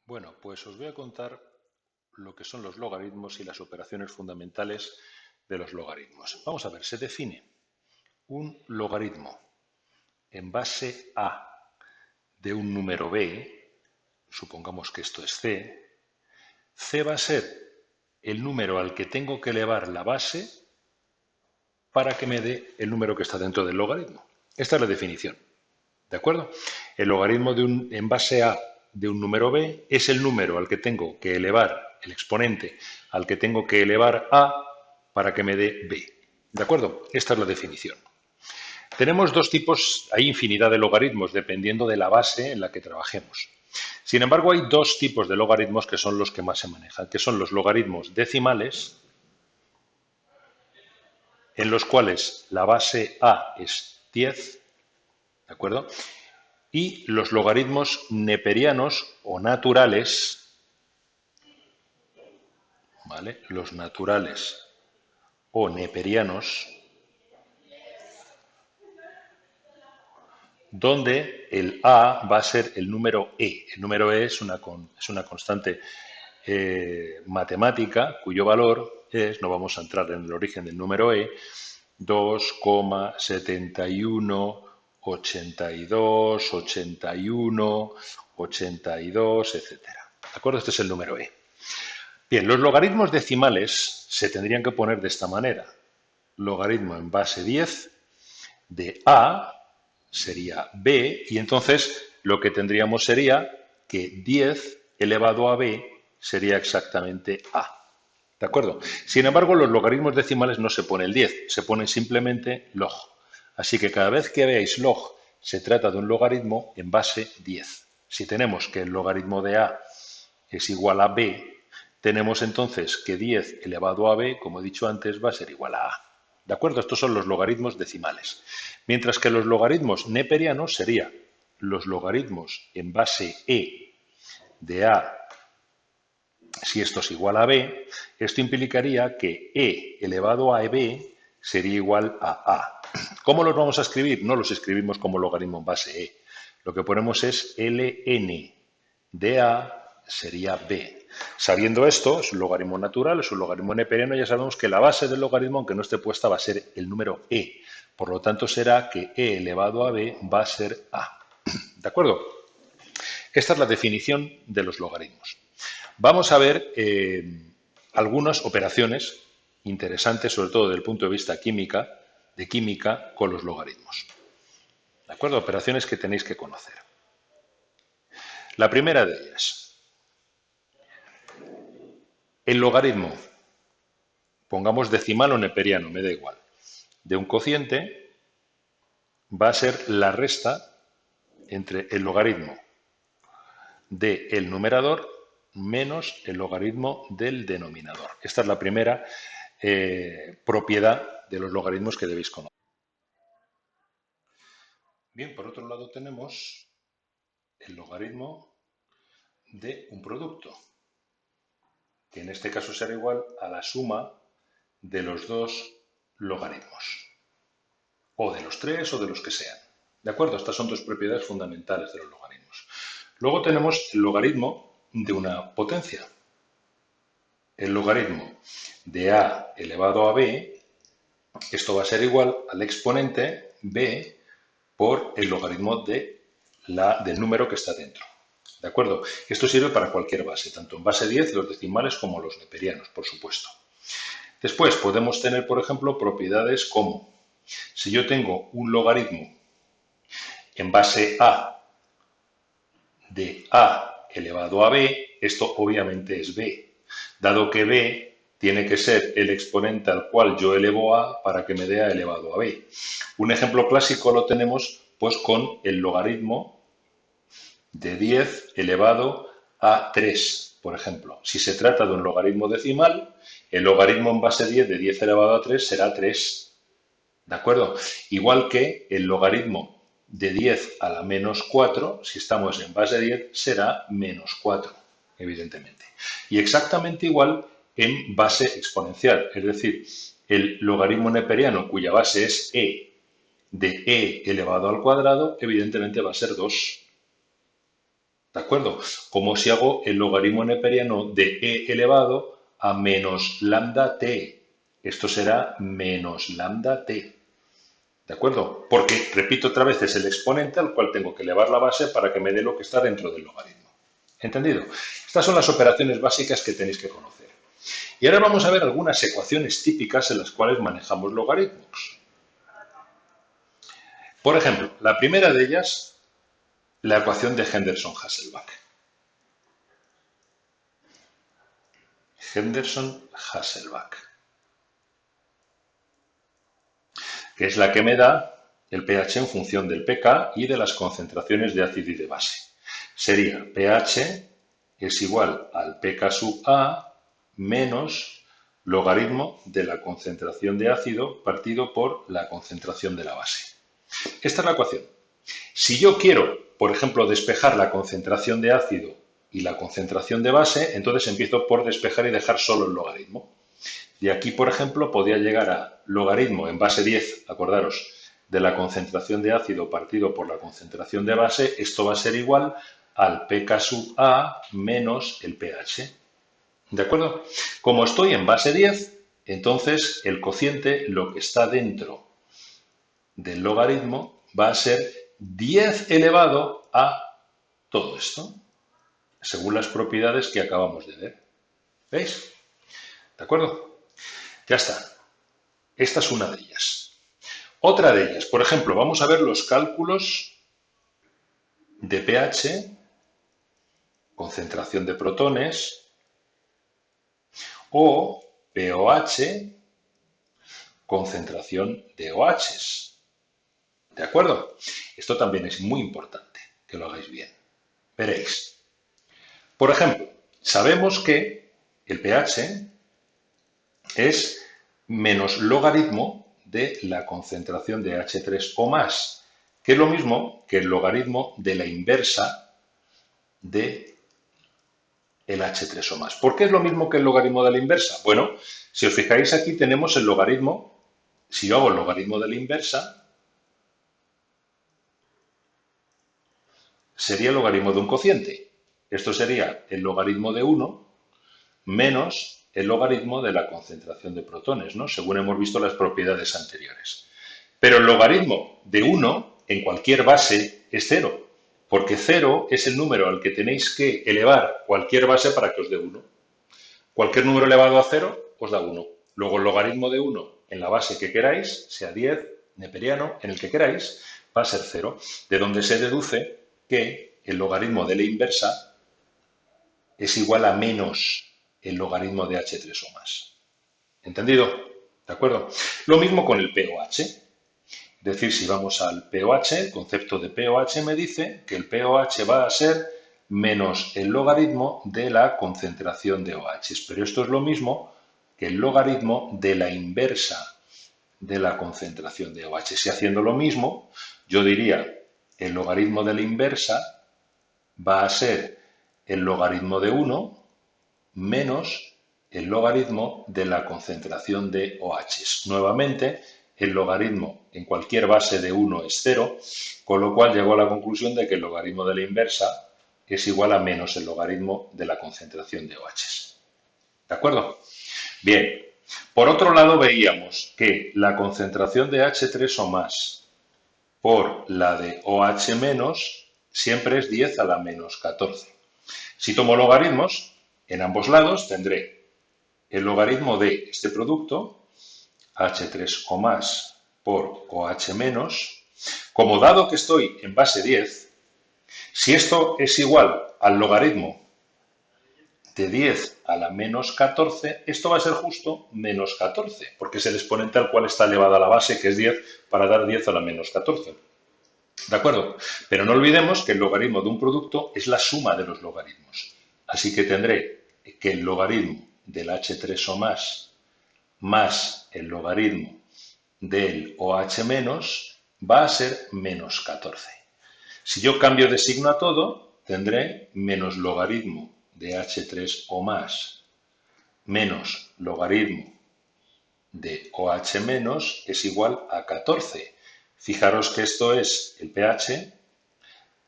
Bueno, pues os voy a contar lo que son los logaritmos y las operaciones fundamentales de los logaritmos. Vamos a ver, se define un logaritmo en base a de un número b, supongamos que esto es c. C va a ser el número al que tengo que elevar la base para que me dé el número que está dentro del logaritmo. Esta es la definición. ¿De acuerdo? El logaritmo en base a de un número b es el número al que tengo que elevar, el exponente al que tengo que elevar a para que me dé b. ¿De acuerdo? Esta es la definición. Tenemos dos tipos, hay infinidad de logaritmos dependiendo de la base en la que trabajemos. Sin embargo, hay dos tipos de logaritmos que son los que más se manejan, que son los logaritmos decimales, en los cuales la base a es 10, ¿de acuerdo? Y los logaritmos neperianos o naturales, ¿vale? Los naturales o neperianos, donde el a va a ser el número e. El número e es una constante matemática cuyo valor es, no vamos a entrar en el origen del número e, 2,71, 82, 81, 82, etcétera. ¿De acuerdo? Este es el número e. Bien, los logaritmos decimales se tendrían que poner de esta manera. Logaritmo en base 10 de a sería b, y entonces lo que tendríamos sería que 10 elevado a b sería exactamente a. ¿De acuerdo? Sin embargo, los logaritmos decimales no se pone el 10, se pone simplemente log. Así que cada vez que veáis log, se trata de un logaritmo en base 10. Si tenemos que el logaritmo de a es igual a b, tenemos entonces que 10 elevado a b, como he dicho antes, va a ser igual a a. ¿De acuerdo? Estos son los logaritmos decimales. Mientras que los logaritmos neperianos serían los logaritmos en base e de a, si esto es igual a b, esto implicaría que e elevado a b sería igual a a. ¿Cómo los vamos a escribir? No los escribimos como logaritmo en base e. Lo que ponemos es ln de a sería b. Sabiendo esto, es un logaritmo natural, es un logaritmo neperiano, ya sabemos que la base del logaritmo, aunque no esté puesta, va a ser el número e. Por lo tanto, será que e elevado a b va a ser a. ¿De acuerdo? Esta es la definición de los logaritmos. Vamos a ver algunas operaciones interesantes, sobre todo desde el punto de vista de química, con los logaritmos. ¿De acuerdo? Operaciones que tenéis que conocer. La primera de ellas, el logaritmo, pongamos decimal o neperiano, me da igual, de un cociente va a ser la resta entre el logaritmo del numerador menos el logaritmo del denominador. Esta es la primera propiedad de los logaritmos que debéis conocer. Bien, por otro lado tenemos el logaritmo de un producto, que en este caso será igual a la suma de los dos logaritmos, o de los tres o de los que sean. ¿De acuerdo? Estas son dos propiedades fundamentales de los logaritmos. Luego tenemos el logaritmo de una potencia. El logaritmo de a elevado a b, esto va a ser igual al exponente b por el logaritmo del número que está dentro. ¿De acuerdo? Esto sirve para cualquier base, tanto en base 10, los decimales, como los neperianos, por supuesto. Después podemos tener, por ejemplo, propiedades como, si yo tengo un logaritmo en base a de a elevado a b, esto obviamente es b, dado que b tiene que ser el exponente al cual yo elevo a para que me dé a elevado a b. Un ejemplo clásico lo tenemos pues con el logaritmo de 10 elevado a 3, por ejemplo. Si se trata de un logaritmo decimal, el logaritmo en base 10 de 10 elevado a 3 será 3. ¿De acuerdo? Igual que el logaritmo de 10 a la menos 4, si estamos en base 10, será menos 4, evidentemente. Y exactamente igual en base exponencial, es decir, el logaritmo neperiano cuya base es e de e elevado al cuadrado, evidentemente va a ser 2. ¿De acuerdo? Como si hago el logaritmo neperiano de e elevado a menos lambda t. Esto será menos lambda t. ¿De acuerdo? Porque, repito otra vez, es el exponente al cual tengo que elevar la base para que me dé lo que está dentro del logaritmo. ¿Entendido? Estas son las operaciones básicas que tenéis que conocer. Y ahora vamos a ver algunas ecuaciones típicas en las cuales manejamos logaritmos. Por ejemplo, la primera de ellas, la ecuación de Henderson-Hasselbalch. Henderson-Hasselbalch, que es la que me da el pH en función del pK y de las concentraciones de ácido y de base. Sería pH es igual al pK sub A menos logaritmo de la concentración de ácido partido por la concentración de la base. Esta es la ecuación. Si yo quiero, por ejemplo, despejar la concentración de ácido y la concentración de base, entonces empiezo por despejar y dejar solo el logaritmo. De aquí, por ejemplo, podría llegar a logaritmo en base 10, acordaros, de la concentración de ácido partido por la concentración de base. Esto va a ser igual al pK sub A menos el pH. ¿De acuerdo? Como estoy en base 10, entonces el cociente, lo que está dentro del logaritmo, va a ser 10 elevado a todo esto, según las propiedades que acabamos de ver. ¿Veis? ¿De acuerdo? Ya está. Esta es una de ellas. Otra de ellas, por ejemplo, vamos a ver los cálculos de pH, concentración de protones, o pOH, concentración de OHs. ¿De acuerdo? Esto también es muy importante que lo hagáis bien. Veréis. Por ejemplo, sabemos que el pH es menos logaritmo de la concentración de H3 o más, que es lo mismo que el logaritmo de la inversa de el H3 o más. ¿Por qué es lo mismo que el logaritmo de la inversa? Bueno, si os fijáis aquí tenemos el logaritmo, si yo hago el logaritmo de la inversa, sería el logaritmo de un cociente. Esto sería el logaritmo de 1 menos el logaritmo de la concentración de protones, ¿no? Según hemos visto las propiedades anteriores. Pero el logaritmo de 1 en cualquier base es 0, porque 0 es el número al que tenéis que elevar cualquier base para que os dé 1. Cualquier número elevado a 0 os da 1. Luego el logaritmo de 1 en la base que queráis, sea 10, neperiano, en el que queráis, va a ser 0, de donde se deduce que el logaritmo de la inversa es igual a menos el logaritmo de H3 o más. ¿Entendido? ¿De acuerdo? Lo mismo con el pOH. Es decir, si vamos al pOH, el concepto de pOH me dice que el pOH va a ser menos el logaritmo de la concentración de OH. Pero esto es lo mismo que el logaritmo de la inversa de la concentración de OH. Si haciendo lo mismo, yo diría el logaritmo de la inversa va a ser el logaritmo de 1 menos el logaritmo de la concentración de OH. Nuevamente, el logaritmo en cualquier base de 1 es 0, con lo cual llego a la conclusión de que el logaritmo de la inversa es igual a menos el logaritmo de la concentración de OH. ¿De acuerdo? Bien. Por otro lado, veíamos que la concentración de H3 o más por la de OH menos siempre es 10 a la menos 14. Si tomo logaritmos, en ambos lados tendré el logaritmo de este producto, H3 o más por OH menos. Como dado que estoy en base 10, si esto es igual al logaritmo de 10 a la menos 14, esto va a ser justo menos 14, porque es el exponente al cual está elevada la base, que es 10, para dar 10 a la menos 14. ¿De acuerdo? Pero no olvidemos que el logaritmo de un producto es la suma de los logaritmos. Así que tendré que el logaritmo del H3 o más el logaritmo del OH menos va a ser menos 14. Si yo cambio de signo a todo, tendré menos logaritmo de H3 o más menos logaritmo de OH menos es igual a 14. Fijaros que esto es el pH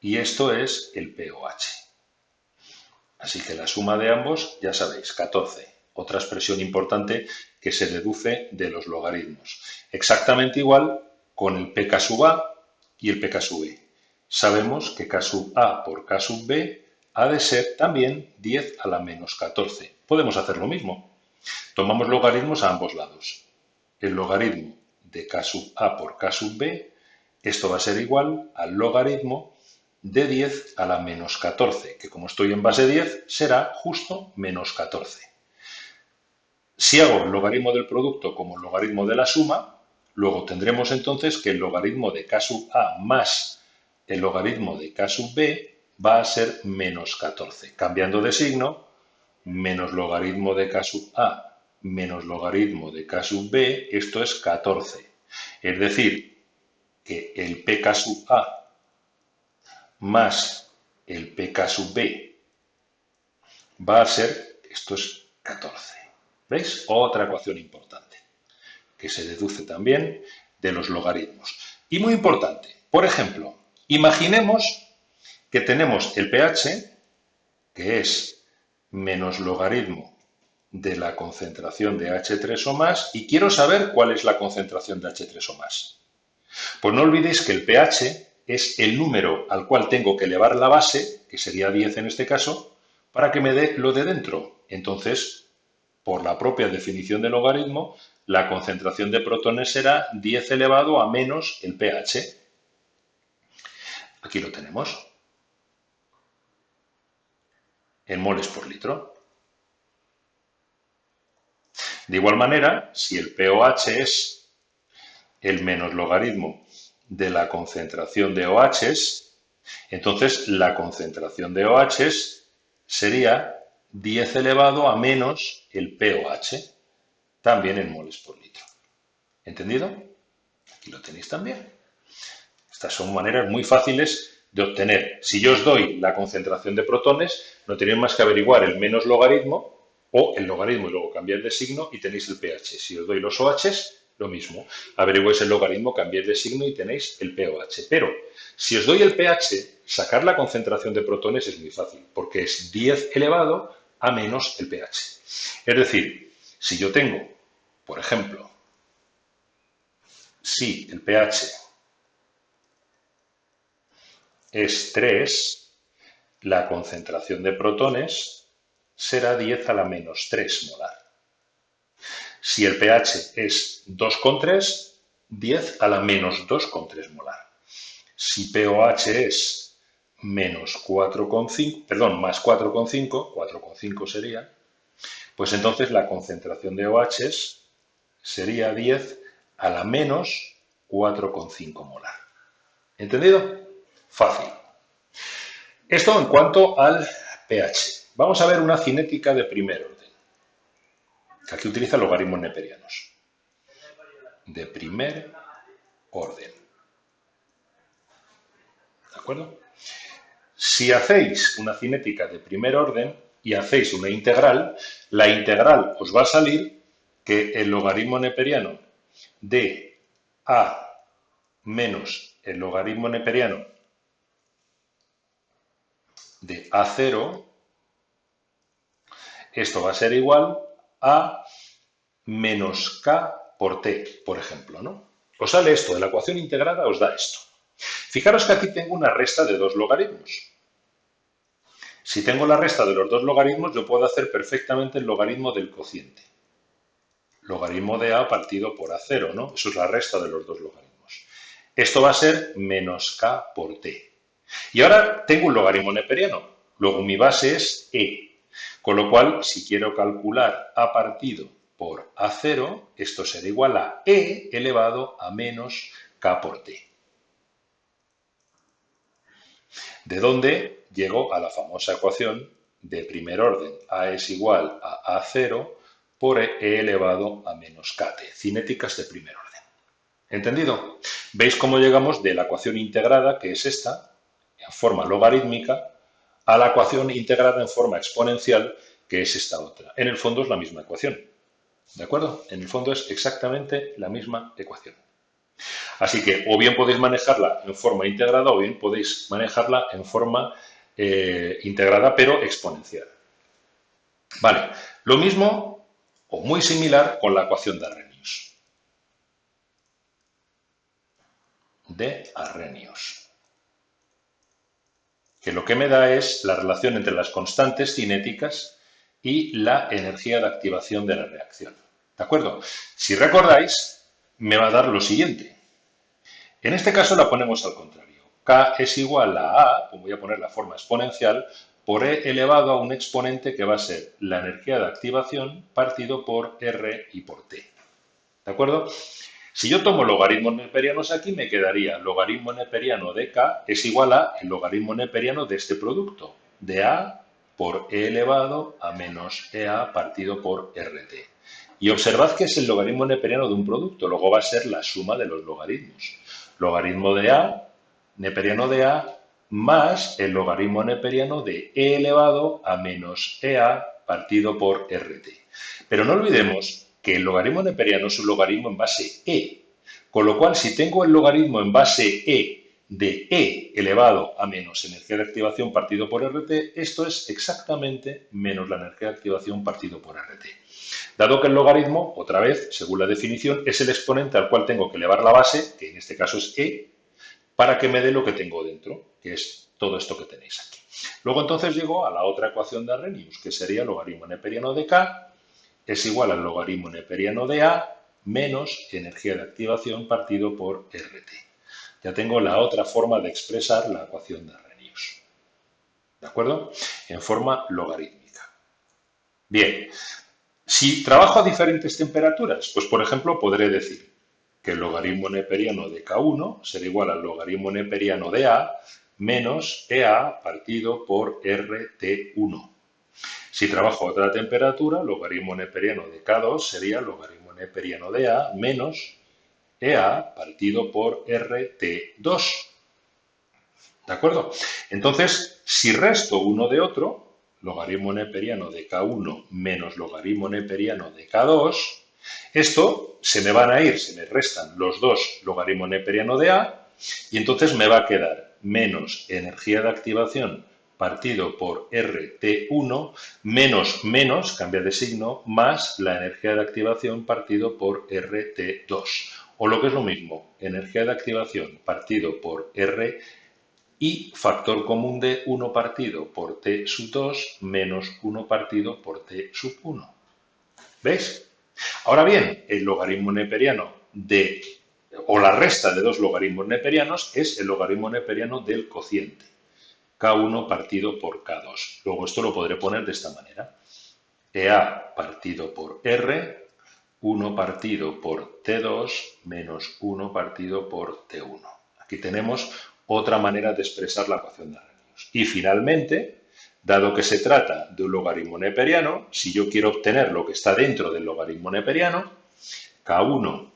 y esto es el pOH. Así que la suma de ambos, ya sabéis, 14. Otra expresión importante que se deduce de los logaritmos. Exactamente igual con el pk sub a y el pk sub b. Sabemos que k sub a por k sub b ha de ser también 10 a la menos 14. Podemos hacer lo mismo. Tomamos logaritmos a ambos lados. El logaritmo de k sub a por k sub b, esto va a ser igual al logaritmo de 10 a la menos 14, que como estoy en base 10, será justo menos 14. Si hago el logaritmo del producto como el logaritmo de la suma, luego tendremos entonces que el logaritmo de k sub a más el logaritmo de k sub b va a ser menos 14. Cambiando de signo, menos logaritmo de k sub a menos logaritmo de k sub b, esto es 14. Es decir, que el pk sub a más el pk sub b va a ser, esto es 14. ¿Veis? Otra ecuación importante que se deduce también de los logaritmos. Y muy importante, por ejemplo, imaginemos que tenemos el pH, que es menos logaritmo de la concentración de H3 o más, y quiero saber cuál es la concentración de H3 o más. Pues no olvidéis que el pH es el número al cual tengo que elevar la base, que sería 10 en este caso, para que me dé lo de dentro. Entonces, por la propia definición del logaritmo, la concentración de protones será 10 elevado a menos el pH. Aquí lo tenemos, en moles por litro. De igual manera, si el pOH es el menos logaritmo de la concentración de OHs, entonces la concentración de OHs sería 10 elevado a menos el pOH, también en moles por litro. ¿Entendido? Aquí lo tenéis también. Estas son maneras muy fáciles de obtener. Si yo os doy la concentración de protones, no tenéis más que averiguar el menos logaritmo o el logaritmo y luego cambiar de signo y tenéis el pH. Si os doy los OHs, lo mismo. Averiguáis el logaritmo, cambiáis de signo y tenéis el pOH. Pero si os doy el pH, sacar la concentración de protones es muy fácil, porque es 10 elevado a menos el pH. Es decir, si yo tengo, por ejemplo, si el pH es 3, la concentración de protones será 10 a la menos 3 molar. Si el pH es 2,3, 10 a la menos 2,3 molar. Si pOH es menos 4,5, perdón, más 4,5, 4,5 sería, pues entonces la concentración de OHs sería 10 a la menos 4,5 molar. ¿Entendido? Fácil. Esto en cuanto al pH. Vamos a ver una cinética de primer orden, que aquí utiliza logaritmos neperianos. De primer orden. ¿De acuerdo? Si hacéis una cinética de primer orden y hacéis una integral, la integral os va a salir que el logaritmo neperiano de a menos el logaritmo neperiano de A0, esto va a ser igual a menos K por T, por ejemplo, ¿no? Os sale esto, de la ecuación integrada os da esto. Fijaros que aquí tengo una resta de dos logaritmos. Si tengo la resta de los dos logaritmos, yo puedo hacer perfectamente el logaritmo del cociente. Logaritmo de A partido por A0, ¿no? Eso es la resta de los dos logaritmos. Esto va a ser menos K por T. Y ahora tengo un logaritmo neperiano. Luego mi base es E. Con lo cual, si quiero calcular A partido por A0, esto será igual a E elevado a menos K por T. De donde llego a la famosa ecuación de primer orden. A es igual a A0 por E elevado a menos KT. Cinéticas de primer orden. ¿Entendido? ¿Veis cómo llegamos de la ecuación integrada, que es esta, en forma logarítmica, a la ecuación integrada en forma exponencial, que es esta otra? En el fondo es la misma ecuación. ¿De acuerdo? En el fondo es exactamente la misma ecuación. Así que o bien podéis manejarla en forma integrada o bien podéis manejarla en forma integrada pero exponencial. Vale, lo mismo o muy similar con la ecuación de Arrhenius. Que lo que me da es la relación entre las constantes cinéticas y la energía de activación de la reacción. ¿De acuerdo? Si recordáis, me va a dar lo siguiente. En este caso la ponemos al contrario. K es igual a A, pues voy a poner la forma exponencial, por E elevado a un exponente que va a ser la energía de activación partido por R y por T. ¿De acuerdo? Si yo tomo logaritmos neperianos aquí, me quedaría logaritmo neperiano de K es igual a el logaritmo neperiano de este producto, de A por E elevado a menos EA partido por RT. Y observad que es el logaritmo neperiano de un producto, luego va a ser la suma de los logaritmos. Logaritmo de A, neperiano de A, más el logaritmo neperiano de E elevado a menos EA partido por RT. Pero no olvidemos que el logaritmo neperiano es un logaritmo en base E. Con lo cual, si tengo el logaritmo en base E de E elevado a menos energía de activación partido por RT, esto es exactamente menos la energía de activación partido por RT. Dado que el logaritmo, otra vez, según la definición, es el exponente al cual tengo que elevar la base, que en este caso es E, para que me dé lo que tengo dentro, que es todo esto que tenéis aquí. Luego entonces llego a la otra ecuación de Arrhenius, que sería el logaritmo neperiano de K es igual al logaritmo neperiano de A menos energía de activación partido por RT. Ya tengo la otra forma de expresar la ecuación de Arrhenius. ¿De acuerdo? En forma logarítmica. Bien, si trabajo a diferentes temperaturas, pues por ejemplo podré decir que el logaritmo neperiano de K1 será igual al logaritmo neperiano de A menos EA partido por RT1. Si trabajo a otra temperatura, logaritmo neperiano de K2 sería logaritmo neperiano de A menos EA partido por RT2. ¿De acuerdo? Entonces, si resto uno de otro, logaritmo neperiano de K1 menos logaritmo neperiano de K2, esto se me van a ir, se me restan los dos logaritmo neperiano de A y entonces me va a quedar menos energía de activación partido por RT1 menos, cambia de signo, más la energía de activación partido por RT2. O lo que es lo mismo, energía de activación partido por R y factor común de 1 partido por T sub 2 menos 1 partido por T sub 1. ¿Veis? Ahora bien, el logaritmo neperiano o la resta de dos logaritmos neperianos es el logaritmo neperiano del cociente. K1 partido por K2. Luego esto lo podré poner de esta manera. EA partido por R, 1 partido por T2 menos 1 partido por T1. Aquí tenemos otra manera de expresar la ecuación de Arrhenius. Y finalmente, dado que se trata de un logaritmo neperiano, si yo quiero obtener lo que está dentro del logaritmo neperiano, K1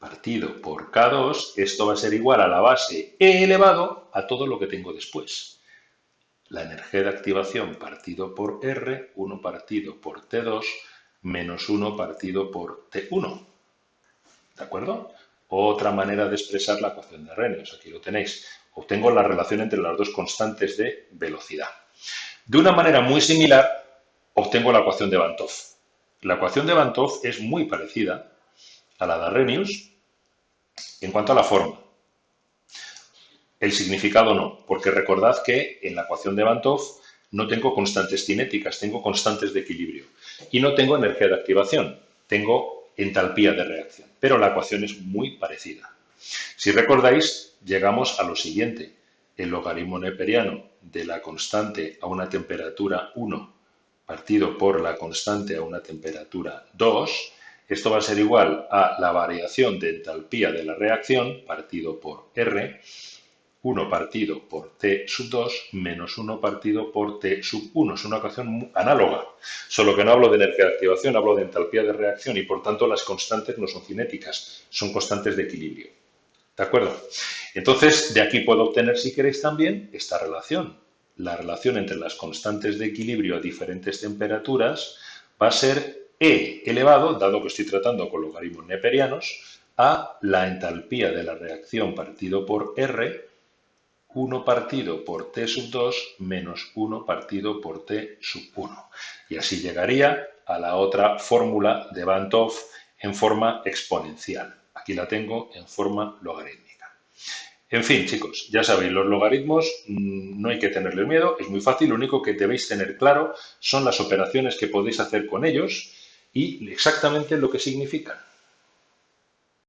partido por K2, esto va a ser igual a la base E elevado a todo lo que tengo después. La energía de activación partido por R, 1 partido por T2, menos 1 partido por T1. ¿De acuerdo? Otra manera de expresar la ecuación de Arrhenius. Aquí lo tenéis. Obtengo la relación entre las dos constantes de velocidad. De una manera muy similar, obtengo la ecuación de Banov. La ecuación de Banov es muy parecida a la de Arrhenius en cuanto a la forma. El significado no, porque recordad que en la ecuación de Banov no tengo constantes cinéticas, tengo constantes de equilibrio. Y no tengo energía de activación, tengo entalpía de reacción. Pero la ecuación es muy parecida. Si recordáis, llegamos a lo siguiente. El logaritmo neperiano de la constante a una temperatura 1 partido por la constante a una temperatura 2, esto va a ser igual a la variación de entalpía de la reacción partido por R, 1 partido por T sub 2 menos 1 partido por T sub 1. Es una ecuación análoga, solo que no hablo de energía de activación, hablo de entalpía de reacción y por tanto las constantes no son cinéticas, son constantes de equilibrio. ¿De acuerdo? Entonces, de aquí puedo obtener, si queréis, también esta relación. La relación entre las constantes de equilibrio a diferentes temperaturas va a ser E elevado, dado que estoy tratando con logaritmos neperianos, a la entalpía de la reacción partido por R, 1 partido por t sub 2 menos 1 partido por t sub 1. Y así llegaría a la otra fórmula de Bandt en forma exponencial. Aquí la tengo en forma logarítmica. En fin, chicos, ya sabéis, los logaritmos no hay que tenerles miedo, es muy fácil, lo único que debéis tener claro son las operaciones que podéis hacer con ellos y exactamente lo que significan.